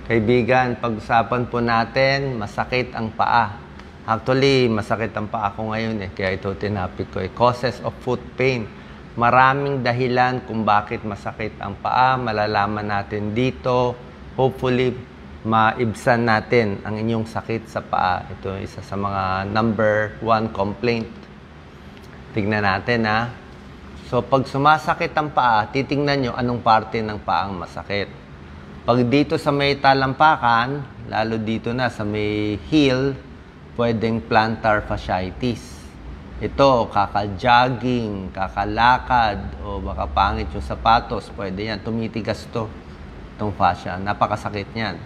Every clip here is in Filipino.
Kaibigan, pag-usapan po natin, masakit ang paa. Actually, masakit ang paa ko ngayon kaya ito tinapik ko causes of foot pain. Maraming dahilan kung bakit masakit ang paa, malalaman natin dito. Hopefully, maibsan natin ang inyong sakit sa paa. Ito isa sa mga number 1 complaint. Tignan natin So, pag sumasakit ang paa, titingnan nyo anong parte ng paa ang masakit. Pag dito sa may talampakan, lalo dito na sa may heel, pwedeng plantar fasciitis. Ito, kaka-jogging, kakalakad, o baka pangit yung sapatos, pwede yan. Tumitigas to, itong fascia. Napakasakit niyan.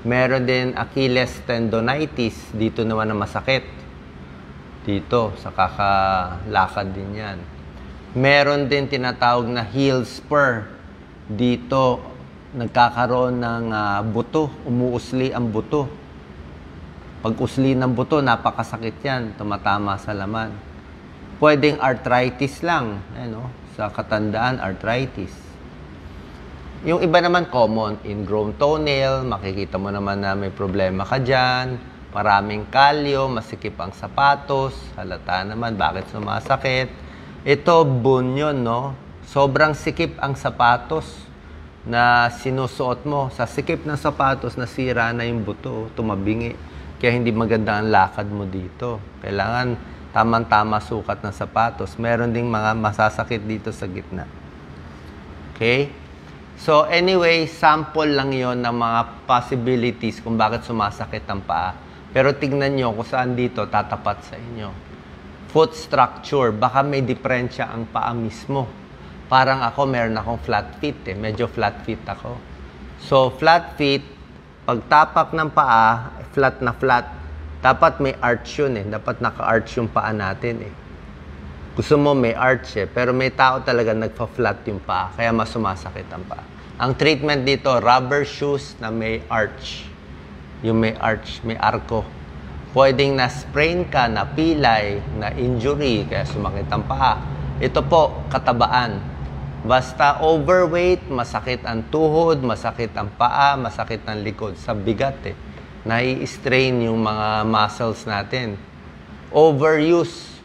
Meron din Achilles tendonitis, dito naman na masakit. Dito, sa kakalakad din yan. Meron din tinatawag na heel spur. Dito, nagkakaroon ng buto, umuusli ang buto. Pag usli ng buto, napakasakit yan, tumatama sa laman. Pwedeng arthritis lang, sa katandaan, arthritis. Yung iba naman common, ingrown toenail, makikita mo naman na may problema ka dyan, maraming kalyo, masikip ang sapatos, halata naman, bakit sumasakit. Ito, bunyon, sobrang sikip ang sapatos na sinusuot mo. Sa sikip ng sapatos, nasira na yung buto, tumabingi. Kaya hindi maganda ang lakad mo dito. Kailangan tamang-tama sukat ng sapatos. Meron ding mga masasakit dito sa gitna. Okay? So anyway, sample lang yon ng mga possibilities kung bakit sumasakit ang paa. Pero tignan nyo kung saan dito tatapat sa inyo. Foot structure. Baka may diferensya ang paa mismo. Parang ako, meron akong flat feet Medyo flat feet ako. So, flat feet, pag tapak ng paa, flat na flat, dapat may arch yun Dapat naka-arch yung paa natin Gusto mo may arch pero may tao talaga nagpa-flat yung paa, kaya mas sumasakit ang paa. Ang treatment dito, rubber shoes na may arch. Yung may arch, may arko. Pwedeng na-sprain ka, napilay, na injury, kaya sumakit ang paa. Ito po, katabaan. Basta overweight, masakit ang tuhod, masakit ang paa, masakit ang likod. Sa bigat nai-strain yung mga muscles natin. Overuse,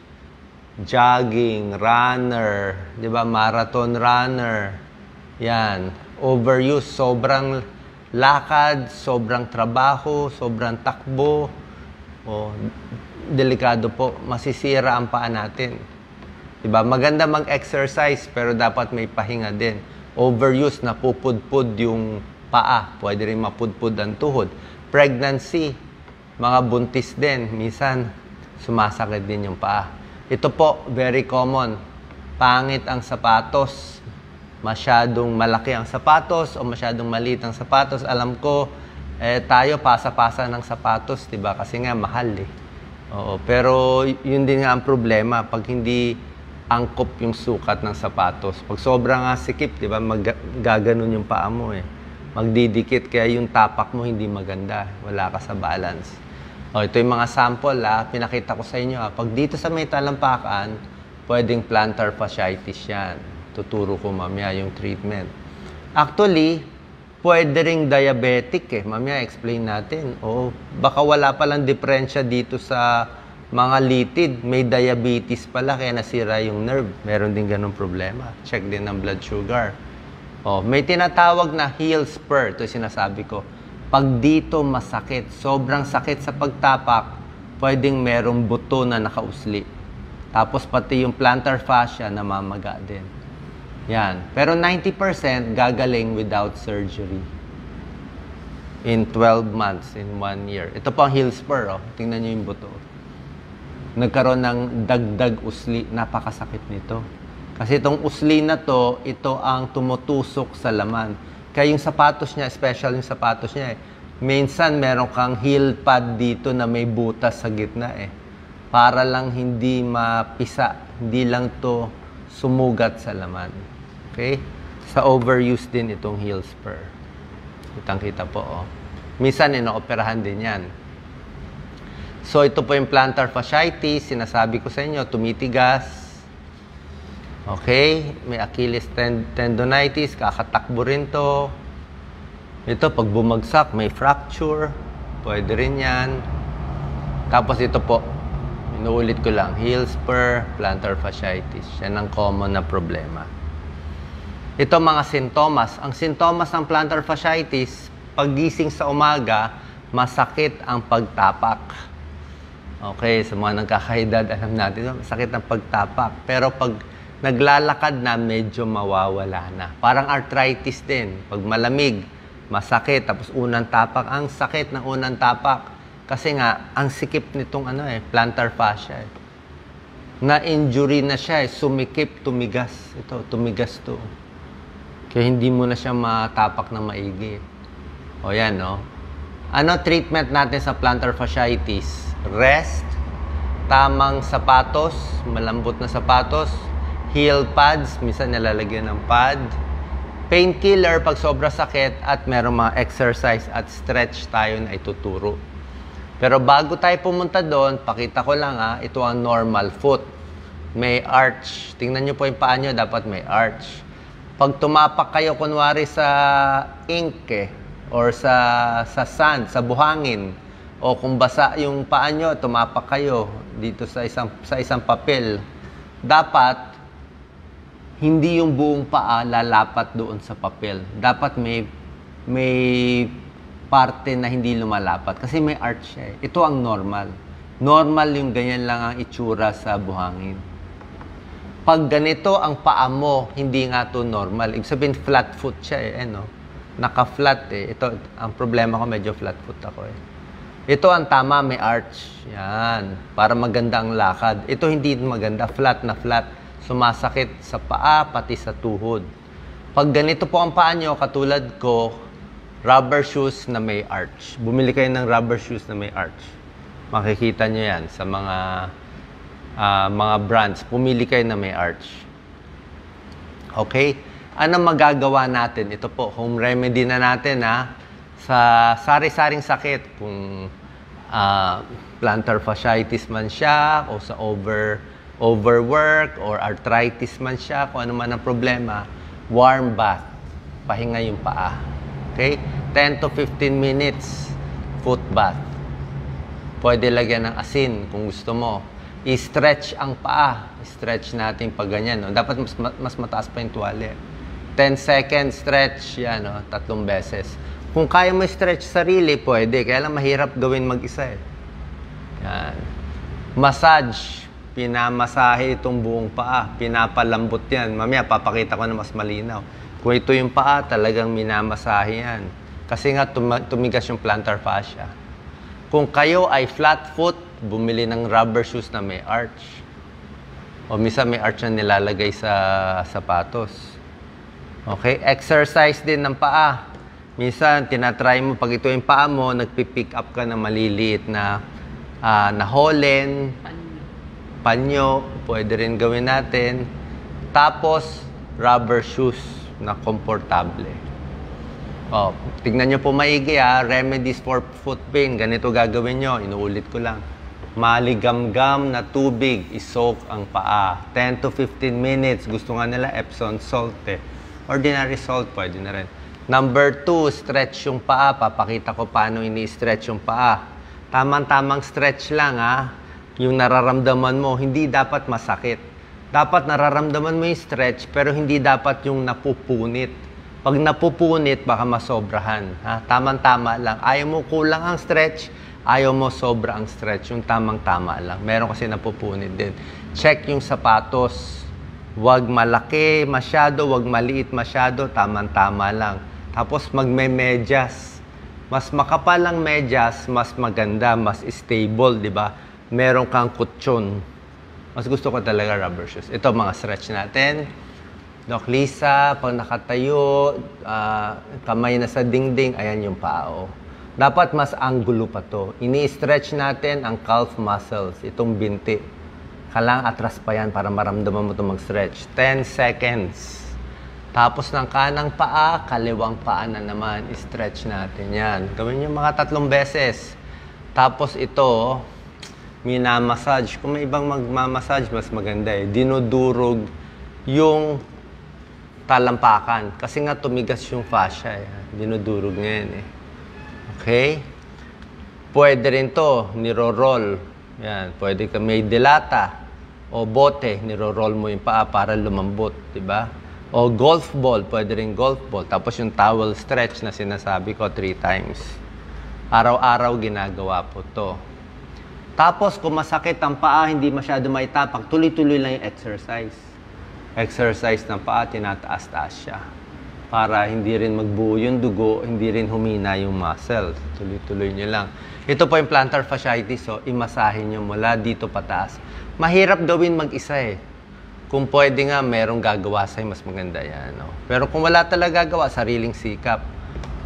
jogging, runner, di ba? Marathon runner. Yan. Overuse, sobrang lakad, sobrang trabaho, sobrang takbo. Delikado po. Masisira ang paa natin. Diba? Maganda mag-exercise pero dapat may pahinga din. Overuse, napupudpud yung paa. Pwede rin mapudpud ang tuhod. Pregnancy, mga buntis din. Minsan, sumasakit din yung paa. Ito po, very common. Pangit ang sapatos. Masyadong malaki ang sapatos o masyadong maliit ang sapatos. Alam ko, tayo pasa-pasa ng sapatos, diba? Kasi nga, mahal Oo, pero yun din nga ang problema. Pag hindi angkop yung sukat ng sapatos. Pag sobrang sikip, di ba, gaganon yung paa mo Magdidikit, kaya yung tapak mo hindi maganda. Wala ka sa balance. Ito yung mga sample, pinakita ko sa inyo. Pag dito sa may talampakan, pwedeng plantar fasciitis yan. Tuturo ko mamaya yung treatment. Actually, pwede ring diabetic Mamaya explain natin. Baka wala palang diferensya dito sa mga litid, may diabetes pala kaya nasira yung nerve. Meron din ganun problema. Check din ang blood sugar. May tinatawag na heel spur. Ito yung sinasabi ko. Pag dito masakit, sobrang sakit sa pagtapak, pwedeng merong buto na nakausli. Tapos pati yung plantar fascia namamaga din. Yan. Pero 90% gagaling without surgery. In 12 months, in 1 year. Ito po ang heel spur. Tingnan nyo yung buto. Nagkaroon ng dagdag usli. Napakasakit nito. Kasi itong usli na to, ito ang tumutusok sa laman. Kaya yung sapatos niya, special yung sapatos niya Minsan meron kang heel pad dito na may butas sa gitna Para lang hindi mapisa. Hindi lang to sumugat sa laman. Okay? Sa overuse din itong heel spur. Kitang-kita po Minsan inooperahan din yan. So, ito po yung plantar fasciitis. Sinasabi ko sa inyo, tumitigas. Okay? May Achilles tendonitis. Kakatakbo rin to. Ito, pag bumagsak, may fracture. Pwede rin yan. Tapos ito po, inuulit ko lang, heel spur, plantar fasciitis. Yan ang common na problema. Ito mga sintomas. Ang sintomas ng plantar fasciitis, paggising sa umaga, masakit ang pagtapak. Okay, sa mga nagkakaedad, alam natin, masakit ang pagtapak. Pero pag naglalakad na, medyo mawawala na. Parang arthritis din. Pag malamig, masakit. Tapos unang tapak. Ang sakit ng unang tapak. Kasi nga, ang sikip nitong plantar fascia. Na-injury na siya. Sumikip, tumigas. Ito, tumigas to. Kaya hindi mo na siya matapak na maigi. O yan, no? Ano treatment natin sa plantar fasciitis? Rest, tamang sapatos, malambot na sapatos, heel pads, minsan nilalagyan ng pad, painkiller pag sobra sakit, at merong mga exercise at stretch tayo na ituturo. Pero bago tayo pumunta doon, pakita ko lang ito ang normal foot. May arch. Tingnan nyo po yung paa nyo, dapat may arch. Pag tumapak kayo, kunwari sa ink or sa sand, sa buhangin, o kung basa yung paa nyo, tumapak kayo dito sa isang papel, dapat hindi yung buong paa lalapat doon sa papel. Dapat may parte na hindi lumalapat kasi may arch siya. Ito ang normal. Normal yung ganyan lang ang itsura sa buhangin. Pag ganito ang paa mo, hindi nga to normal. Ibig sabihin, flat foot siya no? Naka-flat Ito, ang problema ko, medyo flat foot ako Ito ang tama, may arch. Yan. Para maganda ang lakad. Ito hindi maganda, flat na flat. Sumasakit sa paa, pati sa tuhod. Pag ganito po ang paa nyo, katulad ko, rubber shoes na may arch. Bumili kayo ng rubber shoes na may arch. Makikita nyo yan sa mga brands. Pumili kayo na may arch. Okay? Ano magagawa natin? Ito po, home remedy na natin sa sari-saring sakit. Kung plantar fasciitis man siya, o sa overwork, or arthritis man siya, kung ano man ang problema, warm bath. Pahinga yung paa. Okay? 10 to 15 minutes, foot bath. Pwede lagyan ng asin kung gusto mo. I-stretch ang paa. I-stretch natin pag ganyan. No? Dapat mas mataas pa yung tuwalya. 10 seconds stretch, 3 beses. Kung kaya mo stretch sarili, pwede. Kaya lang mahirap gawin mag-isa Yan. Massage. Pinamasahe itong buong paa. Pinapalambot yan. Mamaya, papakita ko na mas malinaw. Kung ito yung paa, talagang minamasahe yan. Kasi nga, tumigas yung plantar fascia. Kung kayo ay flat foot, bumili ng rubber shoes na may arch. O minsan may arch na nilalagay sa sapatos. Okay? Exercise din ng paa. Minsan, tinatry mo, pag ito yung paa mo, nagpipick up ka ng maliliit na holen, panyo, pwede rin gawin natin. Tapos, rubber shoes na komportable. Tignan nyo po maigi remedies for foot pain. Ganito gagawin nyo, inuulit ko lang. Maligamgam na tubig, isoak ang paa. 10 to 15 minutes. Gusto nga nila Epsom salt Ordinary salt, pwede na rin. Number 2, stretch yung paa. Papakita ko paano ini-stretch yung paa. Tamang-tamang stretch lang yung nararamdaman mo. Hindi dapat masakit. Dapat nararamdaman mo yung stretch, pero hindi dapat yung napupunit. Pag napupunit, baka masobrahan. Tamang-tama lang. Ayaw mo kulang ang stretch, ayaw mo sobra ang stretch. Yung tamang-tama lang. Meron kasi napupunit din. Check yung sapatos. Huwag malaki masyado, huwag maliit masyado, tamang-tama lang. Tapos magme-medyas. Mas makapal ang medyas, mas maganda, mas stable, di ba? Meron kang kutsyon. Mas gusto ko talaga rubber shoes. Ito mga stretch natin. Doc Lisa, pag nakatayo, kamay na sa dingding, ayan yung pao. Dapat mas angulo pa to. Ini-stretch natin ang calf muscles, itong binti. Kailangan atras pa yan para maramdaman mo ito mag-stretch. 10 seconds. Tapos ng kanang paa, kaliwang paa na naman. I-stretch natin yan. Gawin nyo mga 3 beses. Tapos ito, minamassage. Kung may ibang magmamassage, mas maganda Dinudurog yung talampakan. Kasi nga tumigas yung fascia. Dinudurog niya yan eh. Okay? Pwede rin to, niro-roll. Yan, pwede ka may dilata o bote, niro-roll mo yung paa para lumambot, di ba? O golf ball, pwede rin golf ball. Tapos yung towel stretch na sinasabi ko 3 times. Araw-araw ginagawa po to. Tapos kung masakit ang paa, hindi masyado maitapak, tuloy-tuloy lang yung exercise. Exercise ng paa, tinataas-taas siya. Para hindi rin magbuo yung dugo, hindi rin humina yung muscles. Tuloy-tuloy nyo lang. Ito po yung plantar fasciitis, so imasahin nyo mula dito pataas. Mahirap gawin mag-isa eh. Kung pwede nga, merong gagawa sa'yo, mas maganda yan. No? Pero kung wala talaga gagawa, sariling sikap.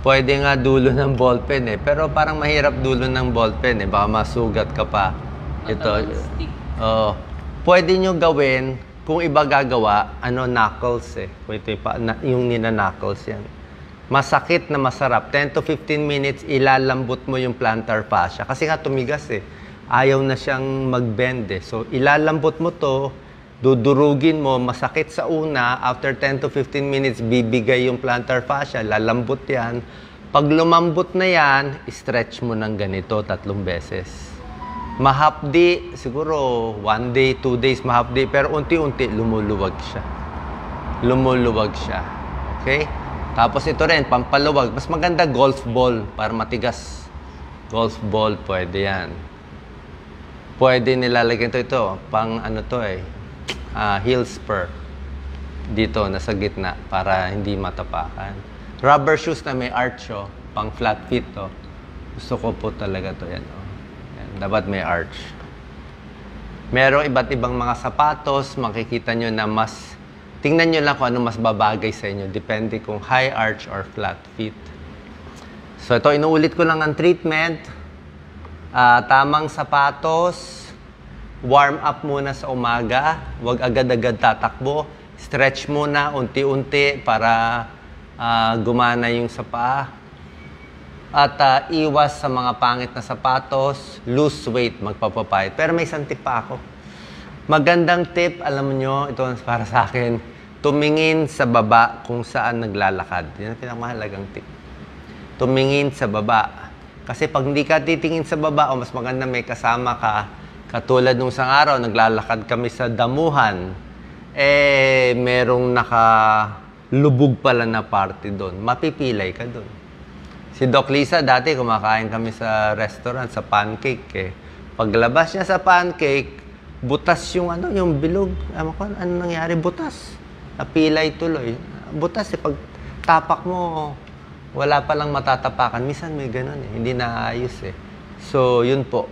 Pwede nga dulo ng ballpen eh. Pero parang mahirap dulo ng ballpen eh. Baka masugat ka pa. Ito. Pwede nyo gawin, kung iba gagawa, knuckles eh. Ito yung nina-knuckles yan. Masakit na masarap. 10 to 15 minutes, ilalambot mo yung plantar fascia. Kasi nga tumigas eh. Ayaw na siyang mag-bend eh. So, ilalambot mo to, dudurugin mo, masakit sa una. After 10 to 15 minutes, bibigay yung plantar fascia. Lalambot yan. Pag lumambot na yan, stretch mo ng ganito 3 beses. Mahapdi, siguro 1 day, 2 days mahapdi, pero unti-unti lumuluwag siya. Lumuluwag siya. Okay? Tapos ito rin, pampaluwag. Mas maganda golf ball para matigas. Golf ball, pwede yan. Pwede nilalagyan ito. Pang ano to eh. Heel spur. Dito, nasa gitna, para hindi matapakan. Rubber shoes na may arch, oh. Pang flat feet to. Gusto ko po talaga to yan. Oh. Yan. Dapat may arch. Merong iba't ibang mga sapatos. Makikita nyo na mas tingnan nyo lang kung ano mas babagay sa inyo. Depende kung high arch or flat feet. So ito, inuulit ko lang ang treatment. Tamang sapatos. Warm up muna sa umaga. Huwag agad-agad tatakbo. Stretch muna, unti-unti para gumana yung sa paa. At iwas sa mga pangit na sapatos. Lose weight, magpapapayat. Pero may isang tip pa ako. Magandang tip, alam nyo, ito para sa akin, tumingin sa baba kung saan naglalakad. Yan ang pinakamahalagang tip. Tumingin sa baba. Kasi pag hindi ka titingin sa baba, o mas maganda may kasama ka, katulad nung isang araw, naglalakad kami sa damuhan, merong nakalubog pala na party doon. Mapipilay ka doon. Si Doc Lisa, dati kumakain kami sa restaurant, sa pancake eh. Paglabas niya sa pancake, butas yung yung bilog. Ano nangyari? Butas. Napilay tuloy. Butas eh. Pag tapak mo, wala palang matatapakan. Minsan may ganun eh. Hindi naayos eh. So, yun po.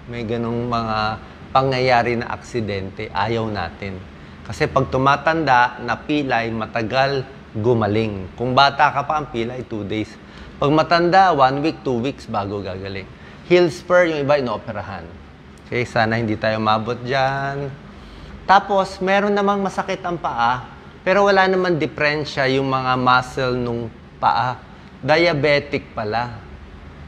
May ganung mga pangyayari na aksidente. Ayaw natin. Kasi pag tumatanda, napilay, matagal, gumaling. Kung bata ka pa, ang pilay, 2 days. Pag matanda, 1 week, 2 weeks bago gagaling. Heel spur, yung iba, inooperahan. Okay, sana hindi tayo mabot dyan. Tapos, meron namang masakit ang paa, pero wala naman diferensya yung mga muscle nung paa. Diabetic pala.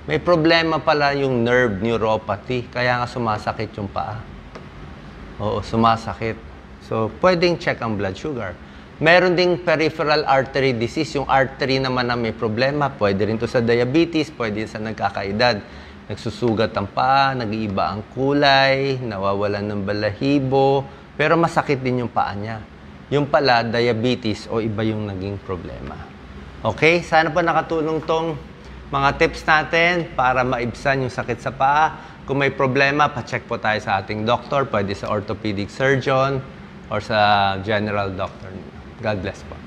May problema pala yung nerve neuropathy, kaya nga sumasakit yung paa. Oo, sumasakit. So, pwedeng check ang blood sugar. Meron ding peripheral artery disease, yung artery naman na may problema. Pwede rin to sa diabetes, pwede sa nagkakaedad. Nagsusugat ang paa, nag-iiba ang kulay, nawawalan ng balahibo, pero masakit din yung paa niya. Yung pala, diabetes o iba yung naging problema. Okay? Sana po nakatulong tong mga tips natin para maibsan yung sakit sa paa. Kung may problema, pa-check po tayo sa ating doktor, pwede sa orthopedic surgeon or sa general doctor. God bless po.